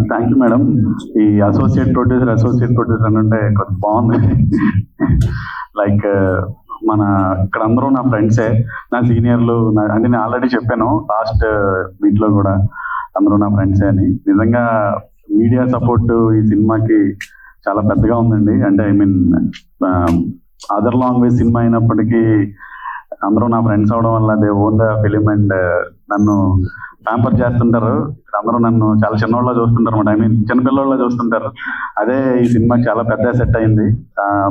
Thank you madam. ఈ associate producer అని అంటే కొంచెం బాగుంది. లైక్ మన ఇక్కడ అందరూ నా ఫ్రెండ్సే, నా సీనియర్లు, అంటే నేను ఆల్రెడీ చెప్పాను లాస్ట్ మీట్లో కూడా, అందరూ నా ఫ్రెండ్సే అని. నిజంగా మీడియా సపోర్ట్ ఈ సినిమాకి చాలా పెద్దగా ఉందండి. అంటే I mean other language cinema అయినప్పటికీ అందరూ నా ఫ్రెండ్స్ అవడం వల్ల they own the film and నన్ను ప్యాంపర్ చేస్తుంటారు. అందరూ నన్ను చాలా చిన్నోళ్ళ చూస్తుంటారు అన్నమాట. ఐ మీన్ చిన్నపిల్లల చూస్తుంటారు. అదే ఈ సినిమా చాలా పెద్ద సెట్ అయింది.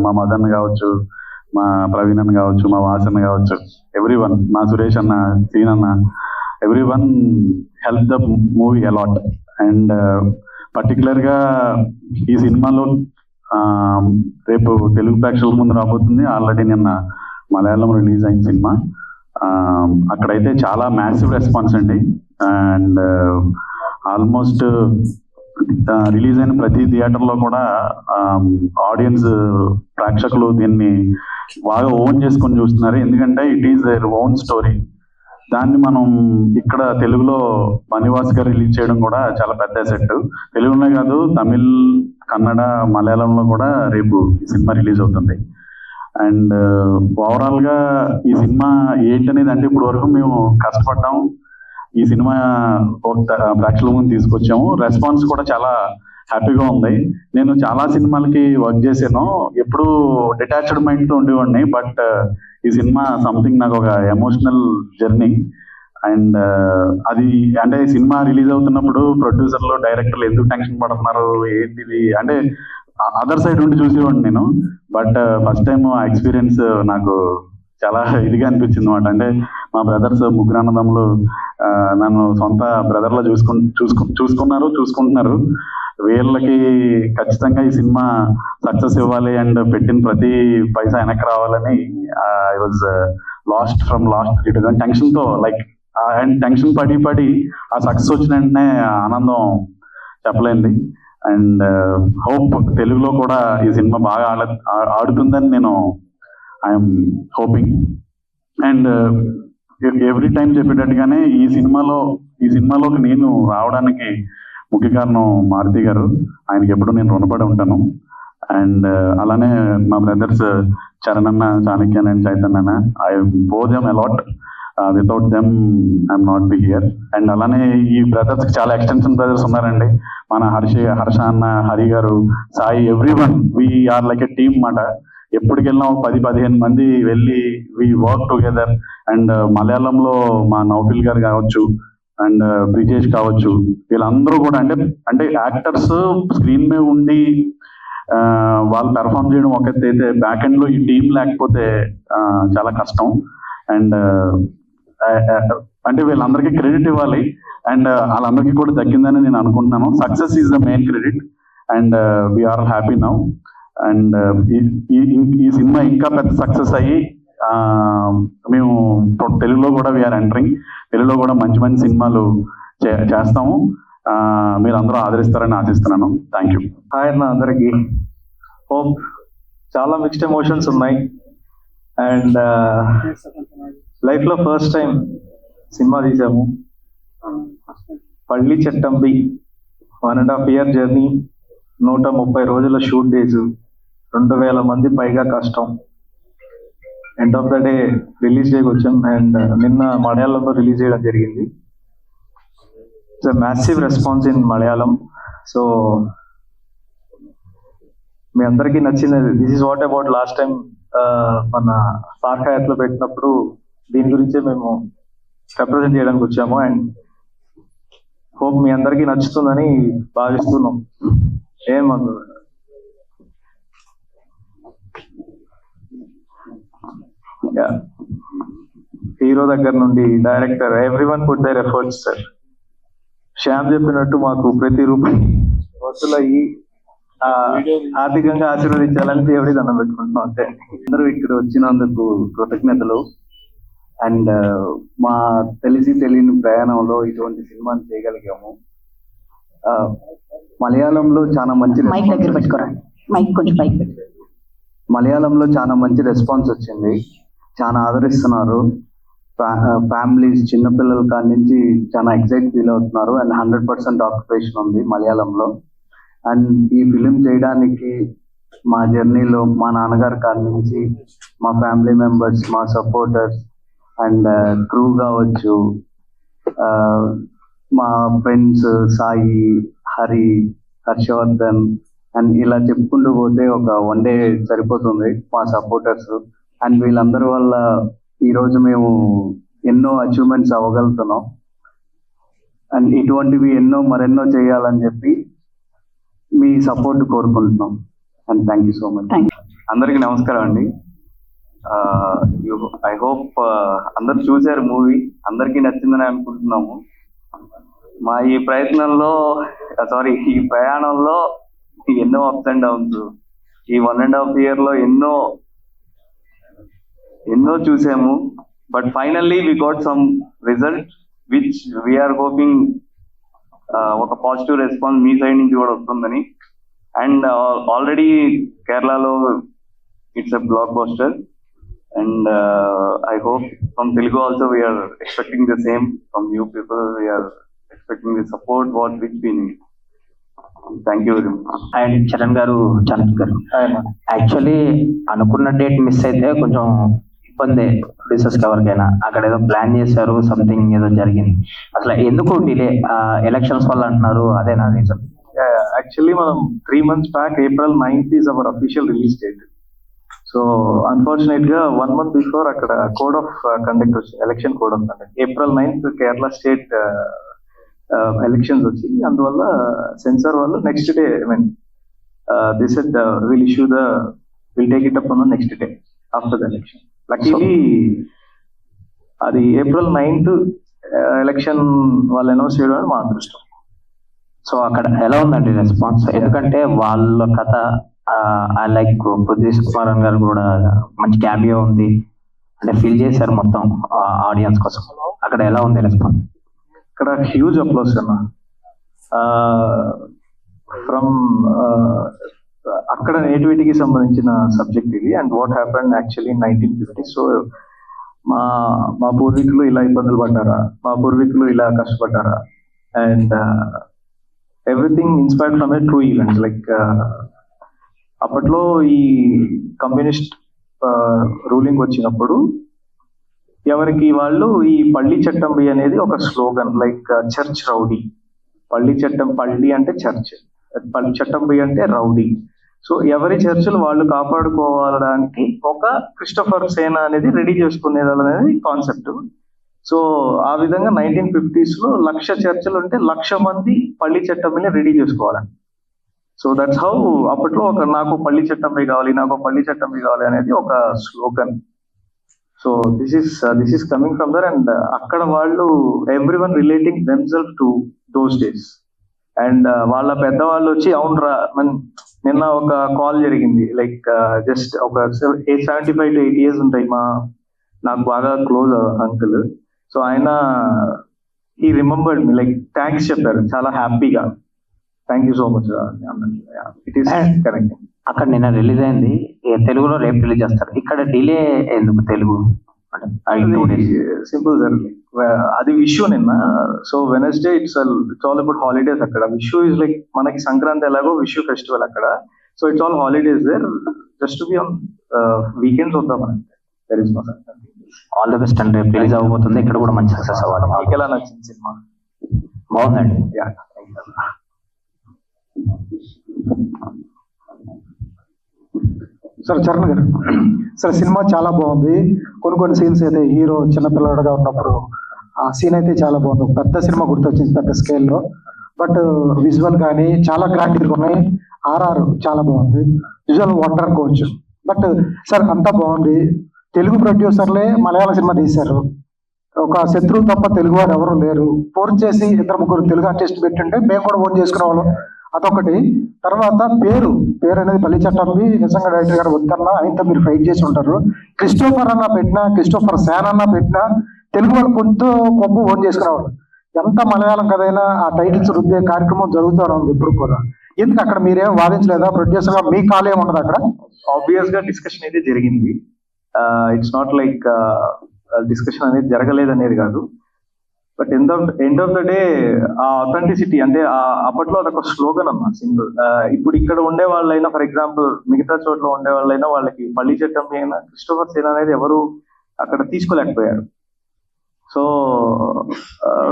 మా మదన్ కావచ్చు, మా ప్రవీణ్ అన్న కావచ్చు, మా వాసన్ కావచ్చు, ఎవ్రీవన్, మా సురేష్ అన్న, సీన్ అన్న, ఎవ్రీవన్ హెల్ప్ ద మూవీ అలాట్. అండ్ పర్టికులర్గా ఈ సినిమాలో రేపు తెలుగు ప్రేక్షకుల ముందు రాబోతుంది. ఆల్రెడీ నిన్న మలయాళం రిలీజ్ అయిన సినిమా. అక్కడైతే చాలా మ్యాసివ్ రెస్పాన్స్ అండి. అండ్ ఆల్మోస్ట్ రిలీజ్ అయిన ప్రతి థియేటర్లో కూడా ఆడియన్స్, ప్రేక్షకులు దీన్ని బాగా ఓన్ చేసుకొని చూస్తున్నారు. ఎందుకంటే it is their own story. దాన్ని మనం ఇక్కడ తెలుగులో మణివాస్ గారు రిలీజ్ చేయడం కూడా చాలా పెద్ద సెట్. తెలుగులోనే కాదు, తమిళ్, కన్నడ, మలయాళంలో కూడా రేపు ఈ సినిమా రిలీజ్ అవుతుంది. అండ్ ఓవరాల్ గా ఈ సినిమా ఏంటనేది, అంటే ఇప్పుడు వరకు మేము కష్టపడ్డాం, ఈ సినిమా ప్రేక్షకుల ముందు తీసుకొచ్చాము. రెస్పాన్స్ కూడా చాలా హ్యాపీగా ఉంది. నేను చాలా సినిమాలకి వర్క్ చేశాను, ఎప్పుడు డిటాచ్డ్ మైండ్తో ఉండేవాడిని. బట్ ఈ సినిమా సంథింగ్ నాకు ఒక ఎమోషనల్ జర్నీ. అండ్ అది అంటే సినిమా రిలీజ్ అవుతున్నప్పుడు ప్రొడ్యూసర్లు, డైరెక్టర్లు ఎందుకు టెన్షన్ పడుతున్నారు ఏంటిది అంటే అదర్ సైడ్ ఉండి చూసేవాడిని నేను. బట్ ఫస్ట్ టైం ఆ ఎక్స్పీరియన్స్ నాకు చాలా ఇదిగా అనిపించింది అనమాట. అంటే మా బ్రదర్స్, ముగ్గురు అన్నదమ్ములు నన్ను సొంత బ్రదర్లా చూసుకుంటున్నారు. వీళ్ళకి ఖచ్చితంగా ఈ సినిమా సక్సెస్ ఇవ్వాలి అండ్ పెట్టిన ప్రతి పైసా వెనక్కి రావాలని ఐ వాజ్ లాస్ట్ టెన్షన్తో, లైక్ అండ్ టెన్షన్ పడి ఆ సక్సెస్ వచ్చిన వెంటనే ఆనందం చెప్పలేండి. అండ్ హోప్ తెలుగులో కూడా ఈ సినిమా బాగా ఆడుతుందని నేను I'm hoping. And every time చెప్పేటట్టుగానే ఈ సినిమాలోకి నేను రావడానికి ముఖ్య కారణం మారుతి గారు. ఆయనకి ఎప్పుడు నేను రుణపడి ఉంటాను. అండ్ అలానే మా బ్రదర్స్ చరణ్ అన్న, చాణక్యన్ అండ్ చైతన్య అన్న, I owe them a lot. Without them I'm not be here. And అలానే ఈ బ్రదర్స్ చాలా ఎక్స్టెన్షన్ బ్రదర్స్ ఉన్నారండి. మన హర్ష అన్న, హరి గారు, Sai, everyone, we are like a team మాట. ఎప్పటికి వెళ్ళినా 10-15 మంది వెళ్ళి వి వర్క్ టుగెదర్. అండ్ మలయాళంలో మా నౌఫిల్ గారు కావచ్చు, అండ్ బ్రిజేష్ కావచ్చు, వీళ్ళందరూ కూడా అంటే యాక్టర్స్ స్క్రీన్ మీద ఉండి వాళ్ళు పెర్ఫామ్ చేయడం ఒక ఎత్తు అయితే, బ్యాక్ ఎండ్ లో ఈ టీం లేకపోతే చాలా కష్టం. అండ్ అంటే వీళ్ళందరికీ క్రెడిట్ ఇవ్వాలి. అండ్ వాళ్ళందరికీ కూడా దక్కిందని నేను అనుకుంటున్నాను. Success is the main credit and we are happy now. And ఈ సినిమా ఇంకా పెద్ద సక్సెస్ అయ్యి మేము తెలుగులో కూడా వీఆర్ ఎంటరింగ్. తెలుగులో కూడా మంచి మంచి సినిమాలు చేస్తాము. మీరు అందరూ ఆదరిస్తారని ఆశిస్తున్నాను. Thank you. హాయ్ అన్న అందరికీ. హోప్ చాలా మిక్స్డ్ ఎమోషన్స్ ఉన్నాయి. అండ్ లైఫ్లో ఫస్ట్ టైం సినిమా తీసాము. పల్లి చట్టంబి 1.5 year జర్నీ, 130 రోజుల షూట్ డేస్, 2000 మంది పైగా కష్టం. End of the day release డేకి వచ్చాం. అండ్ నిన్న మలయాళంలో రిలీజ్ చేయడం జరిగింది. It's a massive response in Malayalam. So మీ అందరికీ నచ్చింది. This is what about last time మన సార్కాయత్లో పెట్టినప్పుడు దీని గురించే మేము రిప్రజెంట్ చేయడానికి వచ్చాము. అండ్ హోప్ మీ అందరికీ నచ్చుతుందని భావిస్తున్నాం. ఏమందు హీరో దగ్గర నుండి director, everyone put their efforts sir. Shyam చెప్పినట్టు మాకు ప్రతి రూపాయి వసూలయ్యి ఆర్థికంగా ఆశీర్వదించాలని దేవుడి దండం పెట్టుకుంటున్నాం అంతే. అందరూ ఇక్కడ వచ్చినందుకు కృతజ్ఞతలు. అండ్ మా తెలియని ప్రయాణంలో ఇటువంటి సినిమాని చేయగలిగాము. మలయాళంలో చాలా మంచి మలయాళంలో చాలా మంచి రెస్పాన్స్ వచ్చింది. చాలా ఆదరిస్తున్నారు. ఫ్యామిలీస్ చిన్నపిల్లల కాడి నుంచి చాలా ఎక్సైట్ ఫీల్ అవుతున్నారు అండ్ 100% ఆక్యుపేషన్ ఉంది మలయాళంలో. అండ్ ఈ ఫిలిం చేయడానికి మా జర్నీలో మా నాన్నగారి కాడి నుంచి మా ఫ్యామిలీ మెంబర్స్, మా సపోర్టర్స్ అండ్ క్రూ కావచ్చు, మా ఫ్రెండ్స్ సాయి, హరి, హర్షవర్ధన్ అండ్ ఇలా చెప్పుకుంటూ పోతే ఒక 1 day సరిపోతుంది. మా సపోర్టర్స్ అండ్ వీళ్ళందరి వల్ల ఈరోజు మేము ఎన్నో అచీవ్మెంట్స్ అవ్వగలుగుతున్నాం. అండ్ ఇటువంటివి మరెన్నో చేయాలని చెప్పి మీ సపోర్ట్ కోరుకుంటున్నాం. And thank you so much. అందరికీ నమస్కారం అండి. ఐ హోప్ అందరు చూశారు మూవీ, అందరికీ నచ్చిందని అనుకుంటున్నాము. మా ఈ ప్రయాణంలో ఎన్నో అప్స్ అండ్ డౌన్స్, ఈ 1.5 year లో ఎన్నో చూసాము. But finally we got some result which we are hoping ఒక పాజిటివ్ రెస్పాన్స్ మీ సైడ్ నుంచి కూడా వస్తుందని. అండ్ ఆల్రెడీ కేరళలో it's a blockbuster and I hope from Telugu also we are expecting the same from you people. We are expecting the support which we need. Thank you very much. And Charan గారు, చాణక్య గారు, actually అనుకున్న date miss అయితే కొంచెం ఇబ్బంది producers ఎవరికైనా. అక్కడ ఏదో plan చేశారు, సంథింగ్ ఏదో జరిగింది. అసలు ఎందుకు డిలే? ఎలక్షన్స్ వల్ల అంటున్నారు, అదేనా రీజన్? యాక్చువల్లీ మనం 3 months back April 9th is our official release date. So unfortunate గా 1 month బిఫోర్ అక్కడ కోడ్ ఆఫ్ కండక్ట్ వచ్చింది, election code of conduct. April 9th Kerala state elections వచ్చి, అందువల్ల సెన్సార్ వాళ్ళు next day this will take it up on the next day after the election. Luckily అది April 9th election వాళ్ళు announce చేయడం మా అదృష్టం. So అక్కడ ఎలా ఉందండి రెస్పాన్స్? ఎందుకంటే వాళ్ళ కథ లైక్ పృథ్వీ కుమారన్ గారు కూడా మంచి క్యామియో ఉంది అంటే ఫీల్ చేశారు మొత్తం ఆడియన్స్ కోసం. అక్కడ ఎలా ఉంది రెస్పాన్స్? ఇక్కడ హ్యూజ్ అప్లోస్ అన్న. ఫ్రమ్ అక్కడ నేటివిటీకి సంబంధించిన సబ్జెక్ట్ ఇది. And what happened actually in 1950. So మా పూర్వీకులు ఇలా ఇబ్బందులు పడ్డారా, మా పూర్వీకులు ఇలా కష్టపడ్డారా, and everything inspired from a true events. Like అప్పట్లో ఈ కమ్యూనిస్ట్ రూలింగ్ వచ్చినప్పుడు ఎవరికి వాళ్ళు ఈ పల్లి చట్టంబి అనేది ఒక స్లోగన్, లైక్ చర్చ్ రౌడీ. పల్లి అంటే చర్చ్, చట్టంబి అంటే రౌడీ. సో ఎవరి చర్చిలు వాళ్ళు కాపాడుకోవడానికి ఒక క్రిస్టోఫర్ సేనా అనేది రెడీ చేసుకునేది అనేది కాన్సెప్ట్. సో ఆ విధంగా 1950s లో 1,00,000 చర్చలు ఉంటే 1,00,000 మంది పల్లి చట్టంబిని రెడీ చేసుకోవాలని. సో దట్స్ హౌ అప్పట్లో నాకు పల్లి చట్టంబి కావాలి అనేది ఒక slogan. So this is coming from there. And అక్కడ వాళ్ళు everyone relating themself to those days. And వాళ్ళ పెద్దవాళ్ళు వచ్చి అవునరా, నిన్న ఒక కాల్ జరిగింది, లైక్ జస్ట్ ఒక 75 to 80 years ఉంటాయి నాకు బాగా క్లోజ్ అంకుల్. సో ఆయన ఈ రిమెంబర్డ్ మీ, లైక్ థ్యాంక్స్ చెప్పారు చాలా హ్యాపీగా. Thank you so much. It is correct. అక్కడ నిన్న రిలీజ్ అయింది, తెలుగులో రేపు రిలీజ్ చేస్తారు. ఇక్కడ డిలే ఎందుకు? తెలుగు సింపుల్ సార్, అది విషు నిన్న. So Wednesday it's all about holidays అక్కడ. విషు ఇస్ లైక్ మనకి సంక్రాంతి ఎలాగో విషు ఫెస్టివల్ అక్కడ. So it's all holidays there, just be on weekends వద్దాం అంటే. There is no Sankranti. All the best అండి. రిలీజ్ అవబోతుంది, ఇక్కడ కూడా మంచి సక్సెస్ అవ్వాలి. మీకు ఎలా నచ్చింది సినిమా? బాగుందండి. సార్ చరణ్ గారు, సార్ సినిమా చాలా బాగుంది. కొన్ని సీన్స్ అయితే హీరో చిన్నపిల్లడుగా ఉన్నప్పుడు ఆ సీన్ అయితే చాలా బాగుంది. పెద్ద సినిమా గుర్తొచ్చింది, పెద్ద స్కేల్లో. బట్ విజువల్ కానీ చాలా గ్రాండ్గా ఉన్నాయి. RR చాలా బాగుంది, విజువల్ వండర్ అనుకోవచ్చు. బట్ సార్ అంతా బాగుంది. తెలుగు ప్రొడ్యూసర్లే మలయాళ సినిమా తీశారు. ఒక శత్రువు తప్ప తెలుగు వారు ఎవరు లేరు. ఫోర్స్ చేసి 2-3 తెలుగు ఆర్టిస్ట్ పెట్టుంటే మేము కూడా ఓన్ చేసుకునే వాళ్ళం. అదొకటి. తర్వాత పేరు అనేది పల్లి చట్టంబి. నిజంగా డైరెక్టర్ గారు వద్దన్నా ఆయనతో మీరు ఫైట్ చేసి ఉంటారు. క్రిస్టోఫర్ అన్న పెట్టినా, క్రిస్టోఫర్ శాన్ అన్న పెట్టినా తెలుగు వాళ్ళు కొంచెం గొప్ప ఓన్ చేసుకునేవాళ్ళు. ఎంత మలయాళం కదైనా ఆ టైటిల్స్ రుద్దే కార్యక్రమం జరుగుతూనే ఉంది ఇప్పుడు కూడా. ఎందుకు అక్కడ మీరేం వాదించలేదా? ప్రొడ్యూసర్ గా మీ కాల్ ఏముండదు అక్కడ? ఆబ్వియస్ గా డిస్కషన్ అయితే జరిగింది. ఇట్స్ నాట్ లైక్ డిస్కషన్ అనేది జరగలేదు అనేది కాదు. But end of the day ఆ అథెంటిసిటీ అంటే అప్పట్లో అదొక స్లోగన్ అన్న సింపుల్. ఇప్పుడు ఇక్కడ ఉండే వాళ్ళైనా ఫర్ ఎగ్జాంపుల్ మిగతా చోట్ల ఉండే వాళ్ళైనా వాళ్ళకి పల్లి చట్టం అయినా క్రిస్టోఫర్ సేన్ అనేది ఎవరు అక్కడ తీసుకోలేకపోయారు. So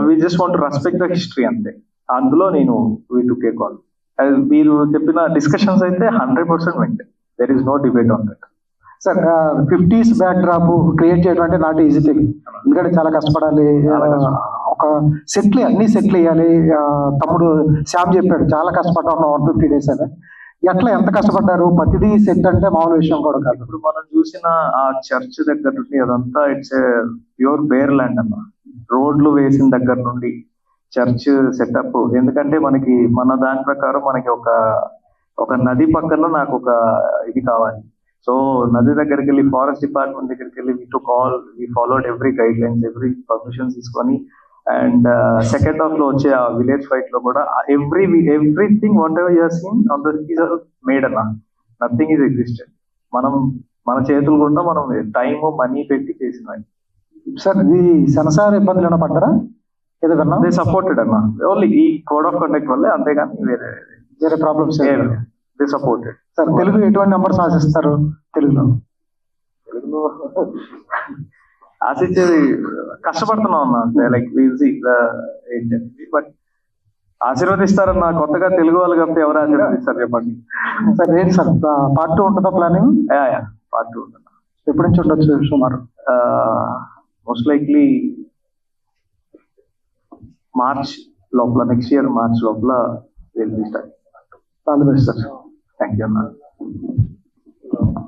we just want respect the history అంతే. అందులో నేను వీ టుక్ ఏ కాల్. మీరు చెప్పిన డిస్కషన్స్ అయితే 100% వెంట. There is no debate on that. Sir 50s backdrop create చేయడం అంటే నాట్ ఈజీ థింగ్. ఎందుకంటే చాలా కష్టపడాలి. ఒక అన్ని సెట్లు వేయాలి. తమ్ముడు శ్యామ్ చెప్పాడు చాలా కష్టపడ్డాం 150 days అని. ఎట్లా ఎంత కష్టపడ్డారు? ప్రతిదీ సెట్ అంటే మామూలు విషయం కూడా కాదు. ఇప్పుడు మనం చూసిన ఆ చర్చ్ దగ్గర నుండి అదంతా it's a pure bare land అన్న. రోడ్లు వేసిన దగ్గర నుండి చర్చ్ సెటప్. ఎందుకంటే మనకి మన దాని ప్రకారం మనకి ఒక నది పక్కన నాకు ఒక ఇది కావాలి. సో నది దగ్గరికి వెళ్ళి ఫారెస్ట్ డిపార్ట్మెంట్ దగ్గరికి వెళ్ళి we followed every guidelines, permission తీసుకొని. అండ్ సెకండ్ హాఫ్ లో వచ్చే ఆ విలేజ్ ఫైట్ లో కూడా everything whatever you're seen on the made అన్న. Nothing is existed. మన చేతులు కూడా మనం టైం మనీ పెట్టి చేసినవి. సార్ ఈ సెన్సార్ ఇబ్బందులు ఏమైనా పడ్డారా? ఏదో విన్నా దే సపోర్టెడ్ అన్న. ఓన్లీ ఈ కోడ్ ఆఫ్ కండక్ట్ వల్లే, అంతేగాని వేరే problems they supported. Sir Telugu ఎటువంటి నెంబర్స్ ఆశిస్తారు? తెలుగులో ఆశించేది కష్టపడుతున్నాం అన్న. లైక్ ఏంటంటే బట్ ఆశీర్వదిస్తారన్న. కొత్తగా తెలుగు వాళ్ళు కాబట్టి ఎవరు ఆశీర్వదిస్తారు చెప్పండి. సార్ ఏంటి సార్ part 2 ఉంటుందా ప్లానింగ్? పార్ట్ 2 ఉంటుంది. ఎప్పటి నుంచి ఉండొచ్చు సుమారు? మోస్ట్ లైక్లీ మార్చ్ లోపల, నెక్స్ట్ ఇయర్ మార్చ్ లోపల start. All the best sir. Thank you అన్న.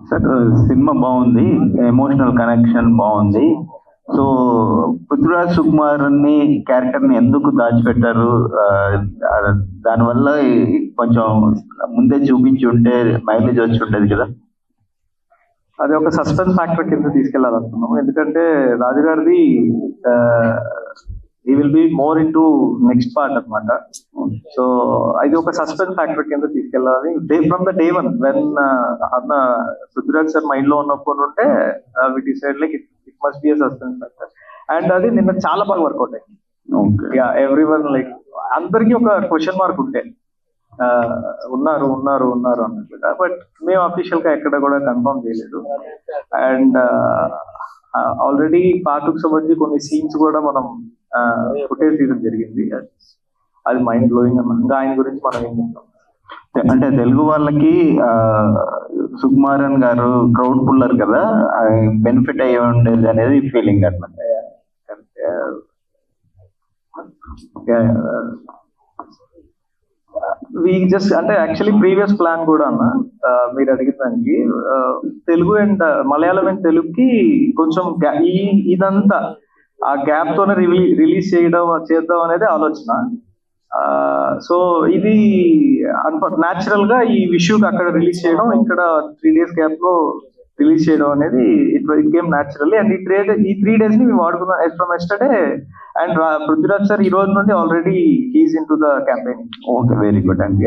సార్ సినిమా బాగుంది, ఎమోషనల్ కనెక్షన్ బాగుంది. సో పృథ్వీరాజ్ సుకుమార్ ని క్యారెక్టర్ ని ఎందుకు దాచిపెట్టారు? దానివల్ల కొంచెం ముందే చూపించి ఉంటే మైలేజ్ వచ్చి ఉండేది కదా. అది ఒక సస్పెన్స్ ఫ్యాక్టర్ కింద తీసుకెళ్లాలనుకున్నాం. ఎందుకంటే రాజు గారిది he will be more into next part అన్నమాట. సో ఇది ఒక సస్పెన్స్ ఫ్యాక్టర్ కింద తీసుకెళ్ళాలని from the day one when అన్న పృథ్వీరాజ్ సార్ మైండ్ లో ఉన్నప్పుడు ఉంటే we decide like it must be a suspense factor. And అది నిన్న చాలా బాగా వర్కౌట్ అయింది. ఎవ్రీవన్ లైక్ అందరికీ ఒక క్వశ్చన్ మార్క్ ఉంటే ఉన్నారు అన్నట్లుగా. బట్ మేము అఫీషియల్ గా ఎక్కడ కూడా కన్ఫర్మ్ చేయలేదు. అండ్ ఆల్రెడీ పార్ట్కి సంబంధించి కొన్ని సీన్స్ కూడా మనం ఫుటేజ్ తీయడం జరిగింది. అది మైండ్ బ్లోయింగ్ అన్న. ఇంకా ఆయన గురించి మనం ఏం చెప్తాం అంటే తెలుగు వాళ్ళకి సుకుమారన్ గారు క్రౌడ్ పుల్లర్ కదా, బెనిఫిట్ అయ్యి ఉండేది అనేది ఫీలింగ్ అన్నమాట. జస్ట్ అంటే యాక్చువల్లీ ప్రీవియస్ ప్లాన్ కూడా అన్న మీరు అడిగిన దానికి తెలుగు అండ్ మలయాళం అండ్ తెలుగుకి కొంచెం ఇదంతా ఆ గ్యాప్ తోనే రిలీజ్ చేద్దాం అనేది ఆలోచన. సో ఇది న్యాచురల్ గా ఈ విషుకి అక్కడ రిలీజ్ చేయడం, ఇక్కడ 3 days గ్యాప్ లో రిలీజ్ చేయడం అనేది ఇట్ కేమ్ న్యాచురల్లీ. అండ్ ఈ 3 days ని మేము వాడుకున్నాం from yesterday. And Prithviraj sir ఈ రోజు నుండి already he's in to the campaign. Okay, very good అండి.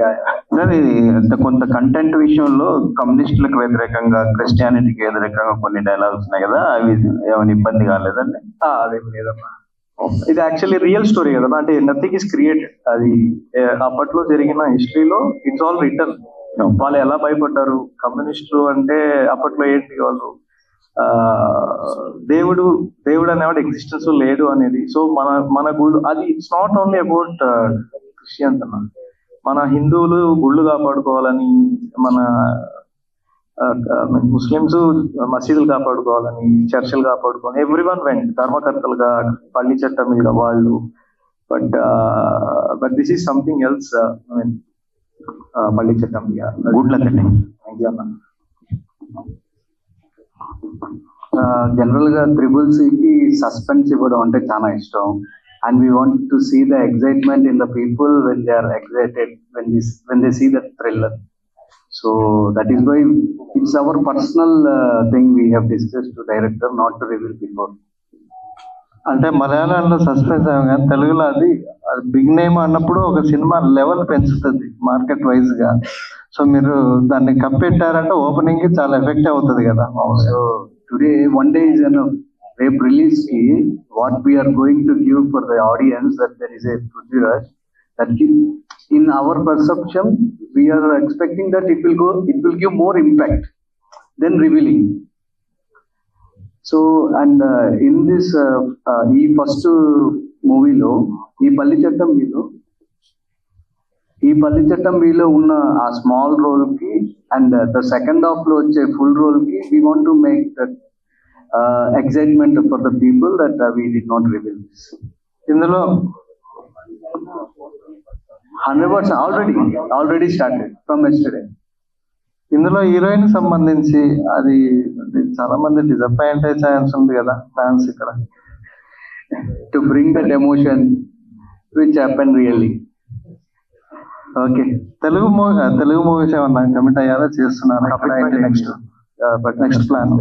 సార్ ఇది కొంత కంటెంట్ విషయంలో కమ్యూనిస్టులకు వ్యతిరేకంగా, క్రిస్టియానిటీకి వ్యతిరేకంగా కొన్ని డైలాగ్స్ ఉన్నాయి కదా, అవి ఏమైనా ఇబ్బంది కాలేదండి? అదేం లేదమ్మా. ఇది యాక్చువల్లీ రియల్ స్టోరీ కదా, అంటే నథింగ్ ఇస్ క్రియేటెడ్. అది అప్పట్లో జరిగిన హిస్టరీలో ఇట్స్ ఆల్ రిటర్న్. వాళ్ళు ఎలా భయపడ్డారు కమ్యూనిస్టులు అంటే, అప్పట్లో ఏంటి వాళ్ళు దేవుడు అనేవాడు ఎగ్జిస్టెన్స్ లేడు అనేది. సో మన గుళ్ళు అది it's not only about Christians అన్న. మన హిందువులు గుళ్ళు కాపాడుకోవాలని, మన ముస్లిమ్స్ మసీదులు కాపాడుకోవాలని, చర్చలు కాపాడుకోవాలని ఎవ్రీవన్ వెంట్ ధర్మకర్తలుగా, పల్లి చట్టం మీద వాళ్ళు. But this is something else. Palli Chattam good luck అండి. థ్యాంక్ యూ అన్న. జనరల్ గా కి సస్పెన్స్ ఇవ్వడం అంటే చాలా ఇష్టం. And we want to see the excitement in the people when they are excited when they see the thriller. So that is why it's our personal thing we have discussed to director, not to reveal before. అంటే మలయాళంలో suspense కానీ తెలుగులో అది big name అన్నప్పుడు ఒక cinema level పెంచుతుంది market wise గా. So మీరు దాన్ని కప్పెట్టారంటే ఓపెనింగ్ కి చాలా ఎఫెక్ట్ అవుతుంది కదా. So today 1 day is enough. రేపు రిలీజ్ కి what we're going to give for the audience that there is a Prithviraj that in our perception we're expecting that it will give more impact than revealing. So and in this ఈ first మూవీలో ఈ పల్లి చట్టం వీలో ఉన్న ఆ small role కి and the second half లో వచ్చే full role కి we want to make that excitement for the people that we did not reveal this. ఇందులో 100% ఆల్రెడీ స్టార్టెడ్ ఫ్రమ్ ఎస్టర్డే. ఇందులో హీరోయిన్ సంబంధించి అది చాలా మంది డిసప్పాయింట్ అయ్యే ఛాన్స్ ఉంది కదా ఫ్యాన్స్ ఇక్కడ. To bring that emotion which happen really. Okay, Telugu movies ఏమన్నా కమిట్ అయ్యారా, చేస్తున్నారా? నెక్స్ట్ ప్లాన్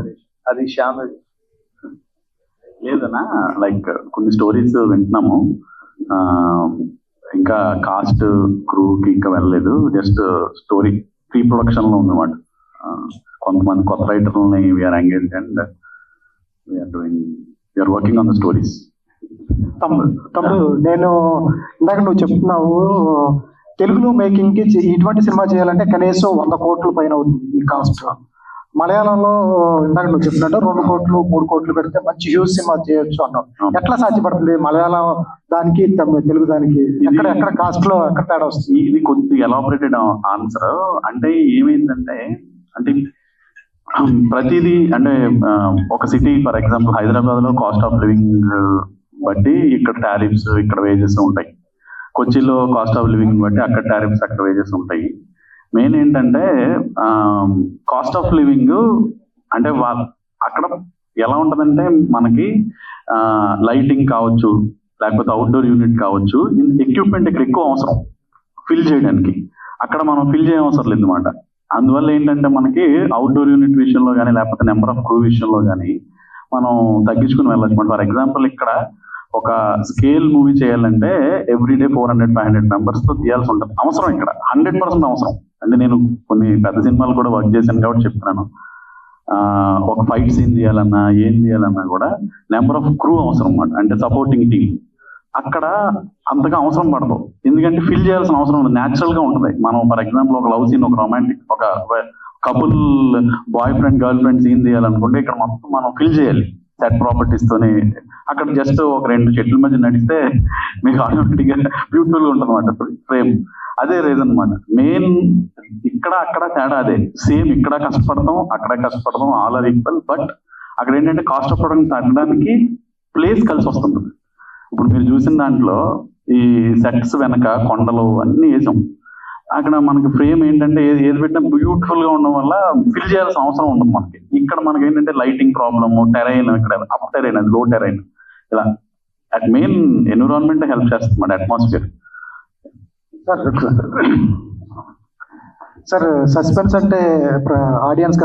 అది శ్యామ్ లేదన్నా, లైక్ కొన్ని స్టోరీస్ వింటున్నాము, ఇంకా కాస్ట్ క్రూకి ఇంకా వెళ్ళలేదు, జస్ట్ స్టోరీ ప్రీ ప్రొడక్షన్ లో ఉందన్నమాట. కొంతమంది కొత్త రైటర్లని we're engage and we're working on the stories. తమ్ముడు నేను ఇందాక నువ్వు చెప్తున్నావు తెలుగులో మేకింగ్ కి ఇటువంటి సినిమా చేయాలంటే కనీసం 100 కోట్ల పైన అవుతుంది ఈ కాస్ట్. మలయాళంలో ఇందాక నువ్వు చెప్పినట్టు 2 కోట్లు 3 కోట్లు పెడితే మంచి హ్యూజ్ సినిమా చేయొచ్చు అన్నావు. ఎట్లా సాధ్యపడుతుంది మలయాళం దానికి తెలుగు దానికి? ఎక్కడ కాస్ట్ లో ఎక్కడ తేడా వస్తుంది? ఇది కొద్దిగా ఎలాబరేటెడ్ ఆన్సర్. అంటే ఏమైందంటే, అంటే ప్రతిదీ అంటే ఒక సిటీ ఫర్ ఎగ్జాంపుల్ హైదరాబాద్ లో కాస్ట్ ఆఫ్ లివింగ్ బట్టి ఇక్కడ టారిఫ్స్ ఇక్కడ వేజెస్ ఉంటాయి. కొచ్చిలో కాస్ట్ ఆఫ్ లివింగ్ బట్టి అక్కడ టారిఫ్స్ అక్కడ వేజెస్ ఉంటాయి. మెయిన్ ఏంటంటే కాస్ట్ ఆఫ్ లివింగ్ అంటే అక్కడ ఎలా ఉంటుందంటే మనకి లైటింగ్ కావచ్చు, లేకపోతే అవుట్డోర్ యూనిట్ కావచ్చు, ఎక్విప్మెంట్ ఇక్కడ ఎక్కువ అవసరం ఫిల్ చేయడానికి. అక్కడ మనం ఫిల్ చేయడం అవసరం లేదు అనమాట. అందువల్ల ఏంటంటే మనకి అవుట్డోర్ యూనిట్ విషయంలో కానీ లేకపోతే నెంబర్ ఆఫ్ క్రూ విషయంలో కానీ మనం తగ్గించుకుని వెళ్ళచ్చు. ఫర్ ఎగ్జాంపుల్ ఇక్కడ ఒక స్కేల్ మూవీ చేయాలంటే ఎవ్రీడే 400-500 మెంబర్స్ తో తీయాల్సి ఉంటుంది. అవసరం ఇక్కడ 100% అవసరం. అంటే నేను కొన్ని పెద్ద సినిమాలు కూడా వర్క్ చేశాను కాబట్టి చెప్తున్నాను. ఒక ఫైట్ సీన్ తీయాలన్నా ఏం తీయాలన్నా కూడా నెంబర్ ఆఫ్ క్రూ అవసరం అన్నమాట, అంటే సపోర్టింగ్ టీమ్. అక్కడ అంతగా అవసరం పడదు, ఎందుకంటే ఫిల్ చేయాల్సిన అవసరం ఉండదు, న్యాచురల్ గా ఉంటుంది. మనం ఫర్ ఎగ్జాంపుల్ ఒక లవ్ సీన్, ఒక రొమాంటిక్, ఒక couple boy friend girl friend scene తీయాలనుకుంటే ఇక్కడ మొత్తం మనం ఫిల్ చేయాలి సెట్ ప్రాపర్టీస్ తోనే. అక్కడ జస్ట్ ఒక 2 చెట్ల మధ్య నడిస్తే మీకు ఆటోమేటిక్ గా బ్యూటిఫుల్ గా ఉంటుంది అన్నమాట ఫ్రేమ్. అదే రీజన్ అన్నమాట. మెయిన్ ఇక్కడ అక్కడ తేడా అదే. సేమ్ ఇక్కడ కష్టపడతాం అక్కడ కష్టపడతాం, ఆల్ ఆర్ ఈక్వల్. బట్ అక్కడ ఏంటంటే కాస్ట్ ఆఫ్ ప్రొడక్ట్ తగ్గడానికి ప్లేస్ కలిసి వస్తుంది. ఇప్పుడు మీరు చూసిన దాంట్లో ఈ సెట్స్ వెనక కొండలు అన్ని వేసాం. అక్కడ మనకి ఫ్రేమ్ ఏంటంటే ఏది పెట్టినా బ్యూటిఫుల్ గా ఉండడం వల్ల ఫిల్ చేయాల్సిన అవసరం ఉండదు మనకి. ఇక్కడ మనకి ఏంటంటే లైటింగ్ ప్రాబ్లమ్, టెరైన్, ఇక్కడ అప్ టెరైన్, అది లో టెరైన్, ఇలా అట్ మెయిన్ ఎన్విరాన్మెంట్ హెల్ప్ చేస్తుంది మన అట్మాస్ఫియర్. సార్ సస్పెన్స్ అంటే ఆడియన్స్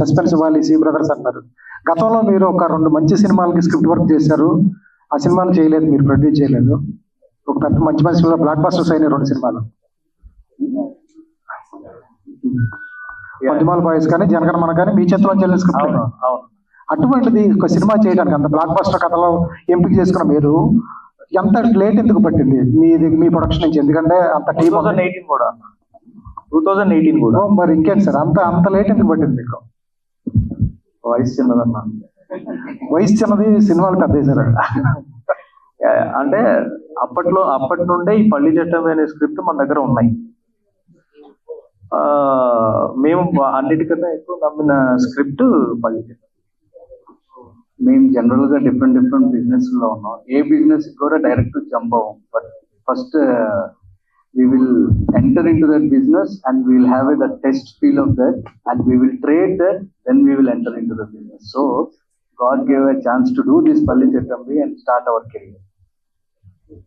సస్పెన్స్ ఇవ్వాలి, సి బ్రదర్స్ అన్నారు. గతంలో మీరు ఒక 2 మంచి సినిమాలకి స్క్రిప్ట్ వర్క్ చేశారు, ఆ సినిమాలు చేయలేదు, మీరు ప్రొడ్యూస్ చేయలేదు. ఒక పెద్ద మంచి బ్లాక్ బస్టర్స్ అయిన 2 సినిమాలు, మధ్యమాల బాయ్స్ కానీ జనగణమన కానీ మీ చేతిలో చెల్లిన స్క్రిప్ట్. అటువంటిది ఒక సినిమా చేయడానికి అంత బ్లాక్ బస్టర్ కథలో ఎంపిక చేసుకున్న మీరు ఎంత లేట్ ఎందుకు పట్టింది మీ ప్రొడక్షన్ నుంచి? ఎందుకంటే అంత 2018 కూడా మరి ఇంకేంటి సార్ అంత లేట్ ఎందుకు పట్టింది మీకు? వయసు చిన్నదన్నా. వయసు చిన్నది, సినిమాలు పెద్ద సార్. అంటే అప్పటి నుండే ఈ పల్లి చట్టం అనే స్క్రిప్ట్ మన దగ్గర ఉన్నాయి. మేము అన్నిటికన్నా ఎక్కువ నమ్మిన స్క్రిప్ట్ పల్లి చట్టం. మేము జనరల్ గా డిఫరెంట్ బిజినెస్ లో ఉన్నాం. ఏ బిజినెస్ కూడా డైరెక్ట్ జంప్ అవ్వం. But first we will enter into that business and we will have the test feel of that and we will trade that, then we will enter into the business. So God gave a chance to do this Palli Chettambi and start our career.